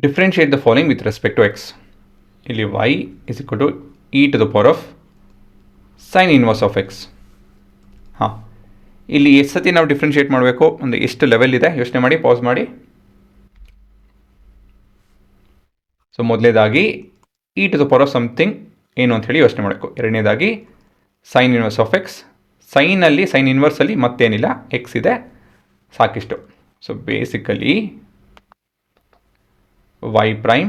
Differentiate the following with respect to X. ಇಲ್ಲಿ y is equal to e to the power of sine inverse of X. ಹಾಂ, ಇಲ್ಲಿ ಎಷ್ಟು ಸತಿ ನಾವು differentiate ಮಾಡಬೇಕು, ಒಂದು ಎಷ್ಟು ಲೆವೆಲ್ ಇದೆ ಯೋಚನೆ ಮಾಡಿ, ಪಾಸ್ ಮಾಡಿ. ಸೊ ಮೊದಲನೇದಾಗಿ e to the power of something ಏನು ಅಂತ ಹೇಳಿ ಯೋಚನೆ ಮಾಡಬೇಕು. ಎರಡನೇದಾಗಿ sine inverse of x. Sine ಇನ್ವರ್ಸಲ್ಲಿ ಮತ್ತೇನಿಲ್ಲ, ಎಕ್ಸ್ ಇದೆ, ಸಾಕಿಷ್ಟು. So basically y prime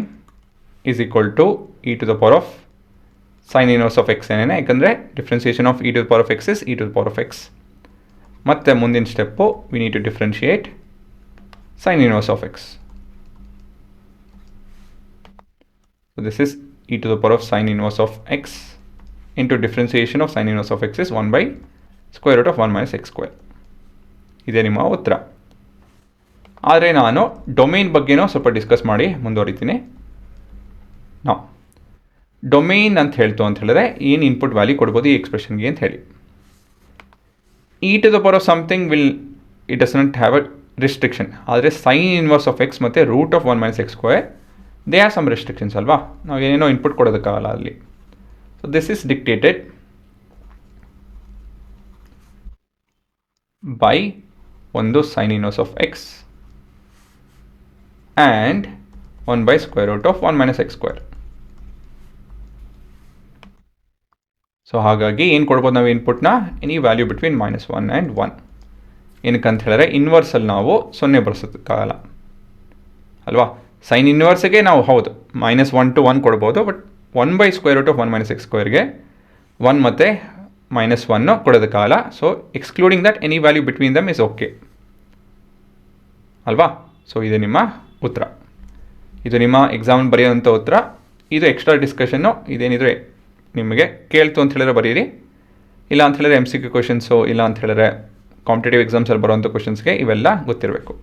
is equal to e to the power of sine inverse of x ಏನೇನೆ, ಯಾಕಂದರೆ differentiation of e to the power of x is e to the power of x. ಮತ್ತು ಮುಂದಿನ step we need to differentiate sine inverse of X. So this is e to the power of sin inverse of x into differentiation of sin inverse of x is 1 by square root of 1 minus x square. ಇದೇ ನಿಮ್ಮ ಉತ್ತರ. ಆದರೆ ನಾನು domain ಬಗ್ಗೆನೂ ಸ್ವಲ್ಪ discuss ಮಾಡಿ ಮುಂದುವರಿತೀನಿ. ನಾವು domain ಅಂತ ಹೇಳಿದ್ರೆ ಏನು ಇನ್ಪುಟ್ ವ್ಯಾಲ್ಯೂ ಕೊಡ್ಬೋದು ಈ ಎಕ್ಸ್ಪ್ರೆಷನ್ಗೆ ಅಂತ ಹೇಳಿ. E to the power of something it does not have a restriction. ಆದರೆ ಸೈನ್ ಇನ್ವರ್ಸ್ ಆಫ್ ಎಕ್ಸ್ ಮತ್ತು root of 1 minus x square they are some restrictions ಅಲ್ವಾ, ನಾವು ಏನೇನೋ ಇನ್ಪುಟ್ ಕೊಡೋದಕ್ಕಾಗಲ್ಲ ಅಲ್ಲಿ. So this is dictated by ಒಂದು sine inverse of x and 1 by square root of 1 minus x square. So ಹಾಗಾಗಿ ಏನು ಕೊಡ್ಬೋದು ನಾವು ಇನ್ಪುಟ್ನ, ಎನಿ ವ್ಯಾಲ್ಯೂ ಬಿಟ್ವೀನ್ -1 and 1. ಏನಕ್ಕಂತ ಹೇಳಿದ್ರೆ ಇನ್ವರ್ಸಲ್ಲಿ ನಾವು 0 ಬರ್ಸೋದಕ್ಕಾಗಲ್ಲ ಅಲ್ವಾ. ಸೈನ್ ಇನ್ವರ್ಸ್ಗೆ ನಾವು ಹೌದು -1 to 1 ಕೊಡ್ಬೋದು, but 1 by square root of 1 minus x squareಗೆ 1 ಮತ್ತು -1 ಕೊಡೋದಕ್ಕಾಗಲ್ಲ. So excluding that any value between them is okay ಅಲ್ವಾ. ಸೊ ಇದು ನಿಮ್ಮ ಉತ್ತರ, ಇದು ನಿಮ್ಮ ಎಕ್ಸಾಮ್ ಬರೆಯೋಂಥ ಉತ್ತರ. ಇದು ಎಕ್ಸ್ಟ್ರಾ ಡಿಸ್ಕಷನ್ನು, ಇದೇನಿದ್ರೆ ನಿಮಗೆ ಕೇಳ್ತು ಅಂತ ಹೇಳಿದ್ರೆ ಬರೀರಿ, ಇಲ್ಲ ಅಂತ ಹೇಳಿದ್ರೆ MCQ ಕ್ವಶನ್ಸು, ಇಲ್ಲ ಅಂತ ಹೇಳಿದ್ರೆ ಕಾಂಪಿಟೇಟಿವ್ ಎಕ್ಸಾಮ್ಸಲ್ಲಿ ಬರೋವಂಥ ಕ್ವಶನ್ಸ್ಗೆ ಇವೆಲ್ಲ ಗೊತ್ತಿರಬೇಕು.